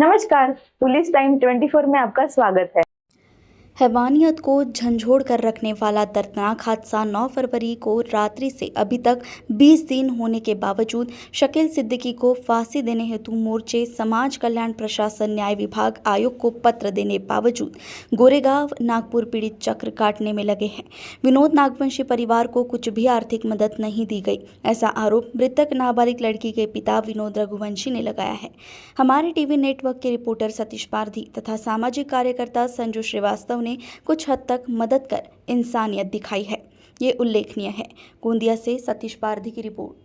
नमस्कार, police time 24 में आपका स्वागत है। हैवानियत को झंझोड़ कर रखने वाला दर्दनाक हादसा 9 फरवरी को रात्रि से अभी तक 20 दिन होने के बावजूद शकील सिद्दीकी को फांसी देने हेतु मोर्चे समाज कल्याण प्रशासन न्याय विभाग आयोग को पत्र देने बावजूद गोरेगांव नागपुर पीड़ित चक्र काटने में लगे हैं। विनोद नागवंशी परिवार को कुछ भी आर्थिक मदद नहीं दी गई, ऐसा आरोप मृतक नाबालिग लड़की के पिता विनोद रघुवंशी ने लगाया है। हमारे टीवी नेटवर्क के रिपोर्टर सतीश पारधी तथा सामाजिक कार्यकर्ता संजू श्रीवास्तव ने कुछ हद तक मदद कर इंसानियत दिखाई है, ये उल्लेखनीय है। गोंदिया से सतीश पारधी की रिपोर्ट।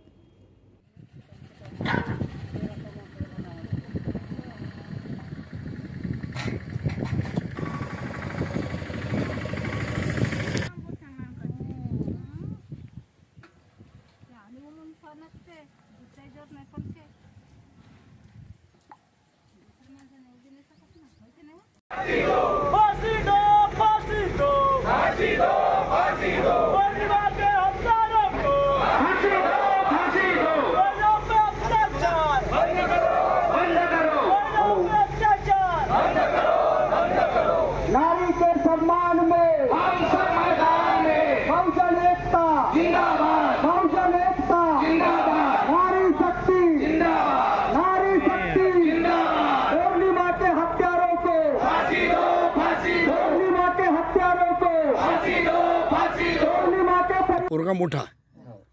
फांसी दो, फांसी दो, फांसी दो, फांसी दो, पूर्णिमा के हत्यारों को फांसी दो, फांसी दो, महिलाओं पे अत्याचार बंद करो, बंद करो, महिलाओं पे अत्याचार बंद करो, बंद करो। नारी के सम्मान में हम सब मैदान में, बहुजन एकता जिंदाबाद, बहुजन एकता जिंदाबाद, नारी शक्ति जिंदाबाद, नारी शक्ति जिंदाबाद, पूर्णिमा के हत्यारों को फांसी दो, फांसी दो, पूर्णिमा के हत्यारों को फांसी दो, फांसी दो, पूर्णिमा के पोरगा मोठा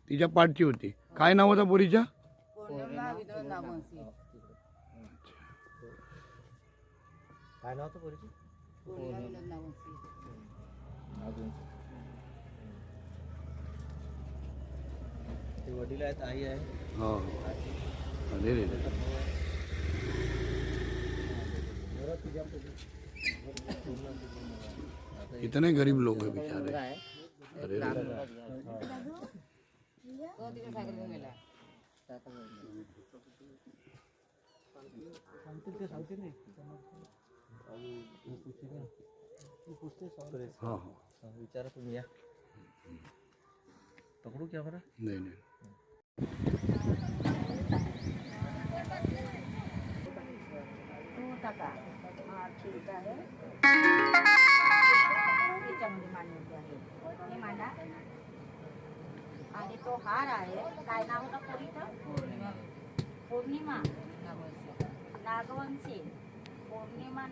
तिच्या पाठची होती. काय नाव होता पोरीच्या? काय नाव होतं पोरीचं? ते वडील आहेत, आई आहे. हो दे रे. इतने गरीब लोग हैं बेचारे. अरे हाँ हाँ विचारा तुम्ही या. पकडू क्या बरं? नहीं नहीं ठीक आहे. याच्यामध्ये मांडण्याचे आहे हे मांडा. आणि तो हार आहे, काय नाव होतं पोरीचं? पौर्णिमा नागवंशी. पौर्णिमा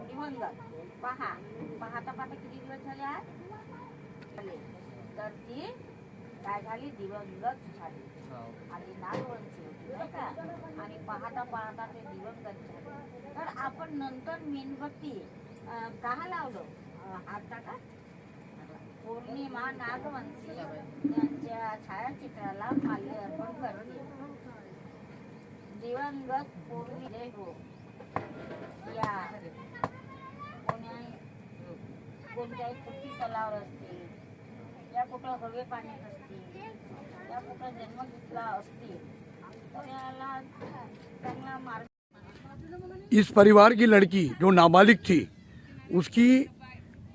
दिवंगत. पाहता पाहता किती दिवस झाले आज? तर ती काय झाली? दिवंगत झाली. आणि नागवंशी होती नाही का? आणि पाहता पाहता ते दिवंगत झाले. तर आपण नंतर मेणबत्ती का लावलं? आता का पौर्णिमा नागवंशी यांच्या छायाचित्राला माल्य अर्पण करते. दिवंगत पौर्णिमा हो या कोणत्याही कुठली तलावर असतील, या कुठं हवे पाण्यात असतील, या कुठं जन्म घेतला असतील, तर याला चांगला मार्ग. इस परिवार की लड़की जो नाबालिग थी,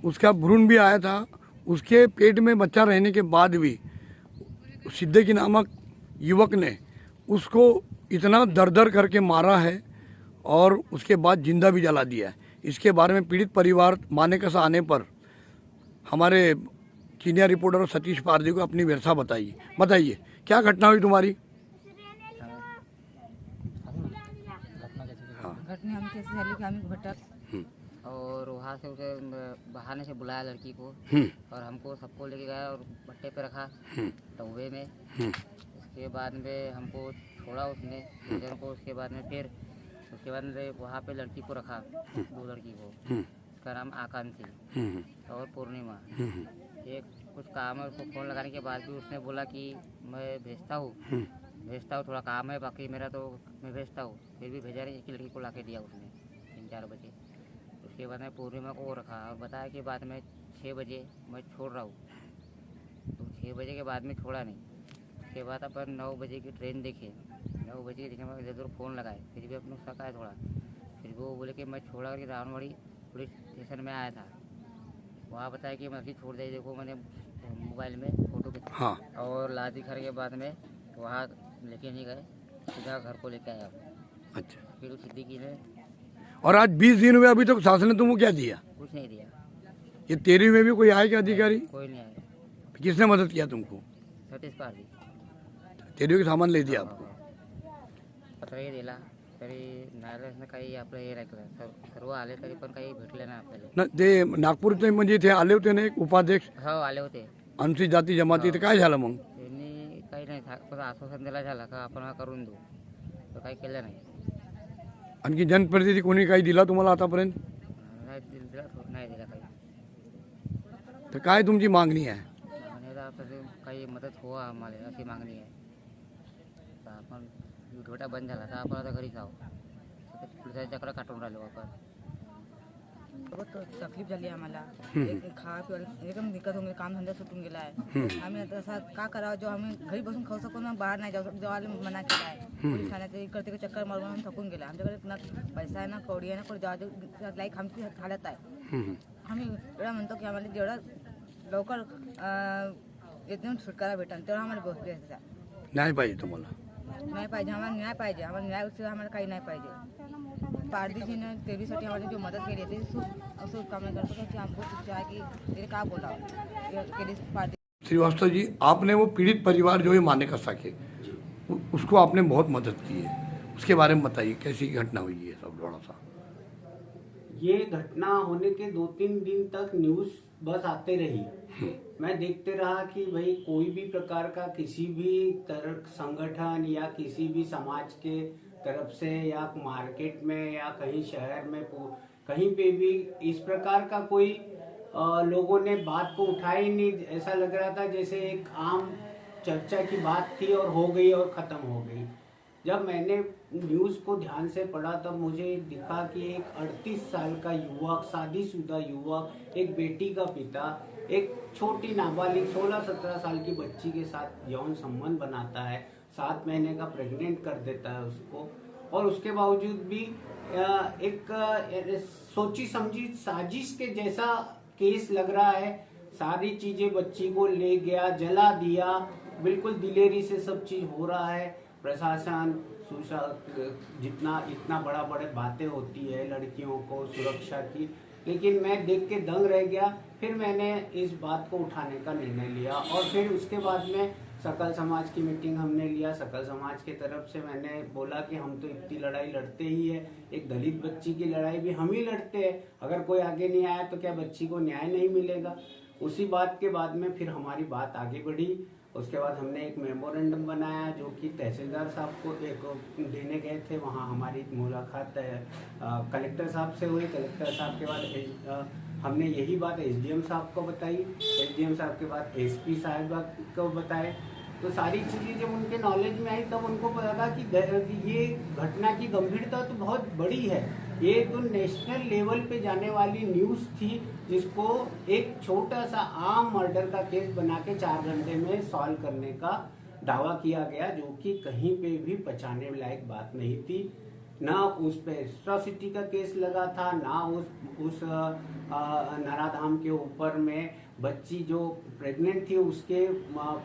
उसका भ्रूण भी आया था. उसके पेट में बच्चा रहने के बाद भी सिद्दीकी नामक युवक ने उसको इतना दर दर करके मारा है और उसके बाद जिंदा भी जला दिया है. इसके बारे में पीड़ित परिवार मानेकसा आने पर हमारे सीनियर रिपोर्टर सतीश पारधी को अपनी व्यथा बताइए क्या घटना हुई तुम्हारी? घटना हम कैसे झाली कि हमें भटक और वहाँ से उसे बहाने से बुलाया लड़की को और हमको सबको लेके गया और भट्टे पे रखा तवे में. उसके बाद में हमको छोड़ा उसने जन को. उसके बाद में फिर वहाँ पे लड़की को रखा, दो लड़की को. उसका नाम आकांक्षी और पूर्णिमा. एक कुछ काम है, उसको फ़ोन लगाने के बाद भी उसने बोला कि मैं भेजता हूँ थोड़ा काम है, बाकी मेरा तो मैं भेजता हूँ. फिर भी भेजा नहीं. एक ही लड़की को ला के दिया उसने 3-4 बजे. उसके बाद में पूर्णिमा को रखा और बताया कि बाद में 6 बजे मैं छोड़ रहा हूँ. तो 6 बजे के बाद में छोड़ा नहीं. उसके बाद अपन 9 बजे की ट्रेन देखे. 9 बजे देखने में इधर फ़ोन लगाए, फिर भी अपने शक आया थोड़ा. फिर वो बोले कि मैं छोड़ा करके रावणवाड़ी पुलिस स्टेशन में आया था. वहाँ बताया कि मैं अभी छोड़ दे, देखो मैंने मोबाइल में फ़ोटो खींचा. हाँ. और लादी घर के बाद में वहाँ लेके नहीं गए, सीधा घर को लेके आया. अच्छा. फिर सिद्दीकी ने और आज 20 दिन हुए अभी तक शासन ने तुमको क्या दिया? कुछ नहीं दिया, ये 13वीं में भी कोई आए क्या अधिकारी? कोई नहीं आया। किसने मदद किया तुमको? सतीश पारधी 13वीं के सामान ले दिया आपको? पत्रही दिला तरी न्यायालयाने काही आपलं हे राखलं, सर्व आले तरी पण काही भेटले नाही आपल्याला. ना ते नागपूरचे म्हणजे ते आले होते ना एक उपाध्यक्ष हो आले होते, अनुसूचित जाती जमाती, ते काय झालं मग? त्यांनी काही नाही फक्त आश्वासन दिला झाला का आपण हा करून देऊ, तर काही केलं नाही. आणखी जनप्रतिनिधी कोणी काही दिला तुम्हाला आतापर्यंत? नाही दिला काही. तर काय तुमची मागणी आहे? आणि आता आपल्याला काही मदत हो आम्हाला अशी मागणी आहे. तर आपण घोटा बंद झाला तर आपण आता घरी जाऊ, पुढच्या चक्र काटून राहिलो आपण. बहुत तकलीफ झाली आम्हाला. एक खा पिवा एकदम दिक्कत होऊन गेली, काम धंदा सुटून गेला आहे. आम्ही आता असा का करावं, जो आम्ही घरी बसून खाऊ शकतो ना, बाहेर नाही जाऊ शकतो, जेव्हा मना केला आहे. पोलीस ठाण्याचे इकडे तिकडे चक्कर मारून आम्ही थकून गेला. आमच्याकडे ना पैसा आहे ना कवडी आहे ना, जेव्हा लाईक आमची हालत आहे. आम्ही एवढा म्हणतो की आम्हाला जेवढा लवकर येथून सुटकारा भेटेल तेवढा आम्हाला गोष्टी आहे. नाही पाहिजे तुम्हाला? नाही पाहिजे आम्हाला, न्याय पाहिजे आम्हाला, न्याय आम्हाला काही नाही पाहिजे. पारदीजीने तेवीसाठी आम्हाला जो मदत केली ते असं काम नाही करतो की आमको इच्छा है कि तेरे का बोला केली पारदी. श्रीवास्तव जी, आपने वो पीड़ित परिवार जो है माने का सके, उसको आपने बहुत मदद की है, उसके बारे में बताइए कैसी घटना हुई है सब थोड़ा सा. ये घटना होने के 2-3 दिन तक न्यूज़ बस आते रही. मैं देखते रहा कि भाई कोई भी प्रकार का किसी भी तरह संगठन या किसी भी समाज के तरफ से या मार्केट में या कहीं शहर में कहीं पे भी इस प्रकार का कोई लोगों ने बात को उठाया ही नहीं. ऐसा लग रहा था जैसे एक आम चर्चा की बात थी और हो गई और ख़त्म हो गई. जब मैंने न्यूज़ को ध्यान से पढ़ा तब मुझे दिखा कि एक 38 साल का युवक, शादीशुदा युवक, एक बेटी का पिता, एक छोटी नाबालिग 16-17 साल की बच्ची के साथ यौन संबंध बनाता है, 7 महीने का प्रेग्नेंट कर देता है उसको, और उसके बावजूद भी एक सोची समझी साजिश के जैसा केस लग रहा है. सारी चीज़ें बच्ची को ले गया, जला दिया, बिल्कुल दिलेरी से सब चीज़ हो रहा है. प्रशासन जितना इतना बड़ा बातें होती है लड़कियों को सुरक्षा की, लेकिन मैं देख के दंग रह गया. फिर मैंने इस बात को उठाने का निर्णय लिया और फिर उसके बाद में सकल समाज की मीटिंग हमने लिया. सकल समाज की तरफ से मैंने बोला कि हम तो इतनी लड़ाई लड़ते ही है, एक दलित बच्ची की लड़ाई भी हम ही लड़ते हैं, अगर कोई आगे नहीं आया तो क्या बच्ची को न्याय नहीं मिलेगा. उसी बात के बाद में फिर हमारी बात आगे बढ़ी. उसके बाद हमने एक मेमोरेंडम बनाया जो कि तहसीलदार साहब को एक देने गए थे. वहाँ हमारी मुलाकात कलेक्टर साहब से हुई. कलेक्टर साहब के बाद हमने यही बात एसडीएम साहब को बताई. एसडीएम साहब के बाद एसपी साहब को बताए. तो सारी चीज़ें जब उनके नॉलेज में आई तब उनको पता था कि ये घटना की गंभीरता तो बहुत बड़ी है. ये तो नेशनल लेवल पे जाने वाली न्यूज़ थी जिसको एक छोटा सा आम मर्डर का केस बना के 4 घंटे में सॉल्व करने का दावा किया गया, जो कि कहीं पे भी पहचाने लायक बात नहीं थी. ना उस पे एट्रॉसिटी का केस लगा था, ना उस नाराधाम के ऊपर में बच्ची जो प्रेग्नेंट थी उसके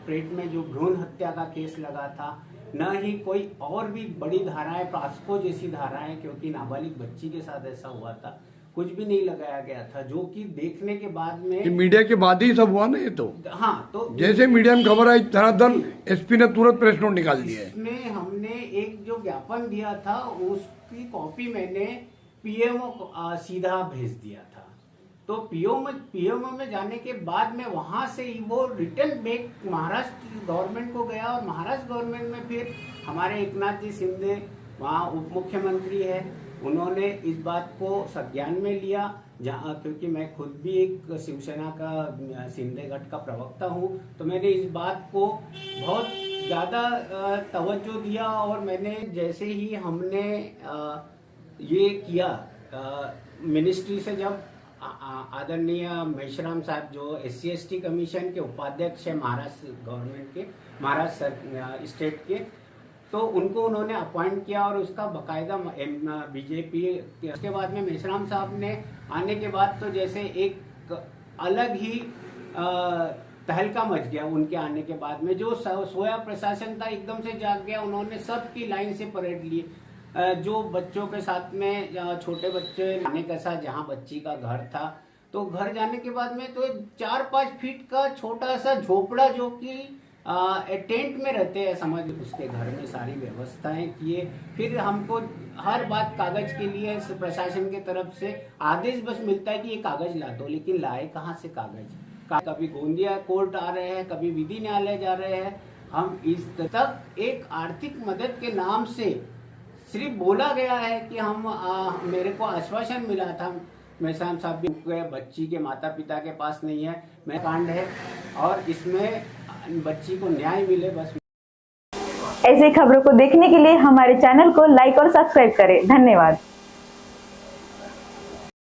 पेट में जो भ्रूण हत्या का केस लगा था, न ही कोई और भी बड़ी धाराएं, पास्को जैसी धाराएं, क्योंकि नाबालिग बच्ची के साथ ऐसा हुआ था, कुछ भी नहीं लगाया गया था. जो कि देखने के बाद में मीडिया के बाद ही सब हुआ ना ये तो. हाँ, तो जैसे मीडिया में खबर आई धनाधन एसपी ने तुरंत प्रेस नोट निकाल दिया है. इसमें हमने एक जो ज्ञापन दिया था उसकी कॉपी मैंने पीएमओ को सीधा भेज दिया था. तो पीएमओ में जाने के बाद में वहां से ही वो रिटर्न बैक महाराष्ट्र गवर्नमेंट को गया और महाराष्ट्र गवर्नमेंट में फिर हमारे एकनाथ जी शिंदे वहाँ उप मुख्यमंत्री है, उन्होंने इस बात को संज्ञान में लिया. जहाँ क्योंकि मैं खुद भी एक शिवसेना का शिंदे गढ़ का प्रवक्ता हूँ, तो मैंने इस बात को बहुत ज़्यादा तवज्जो दिया. और मैंने जैसे ही हमने ये किया मिनिस्ट्री से, जब आदरणीय मेश्राम साहब जो SC/ST कमीशन के उपाध्यक्ष है महाराष्ट्र गवर्नमेंट के, महाराष्ट्र स्टेट के, तो उनको उन्होंने अपॉइंट किया और उसका बकायदा बीजेपी. उसके बाद में मेश्राम साहब ने आने के बाद तो जैसे एक अलग ही तहलका मच गया उनके आने के बाद में. जो सोया प्रशासन था एकदम से जाग गया, उन्होंने सबकी लाइन से परेड ली. जो बच्चों के साथ में छोटे बच्चे जाने के साथ जहाँ बच्ची का घर था, तो घर जाने के बाद में तो 4-5 फीट का छोटा सा झोपड़ा जो कि टेंट में रहते हैं समझ, उसके घर में सारी व्यवस्थाएं किए। फिर हमको हर बात कागज के लिए प्रशासन की तरफ से आदेश बस मिलता है कि ये कागज ला दो, लेकिन लाए कहाँ से कागज? कभी गोंदिया कोर्ट आ रहे हैं, कभी विधि न्यायालय जा रहे हैं। हम इस तक एक आर्थिक मदद के नाम से सिर्फ बोला गया है कि हम मेरे को आश्वासन मिला था, मेहसान साहब भी बच्ची के माता पिता के पास नहीं है, मैं कांड है और इसमें बच्ची को न्याय मिले बस। ऐसी खबरों को देखने के लिए हमारे चैनल को लाइक और सब्सक्राइब करें। धन्यवाद।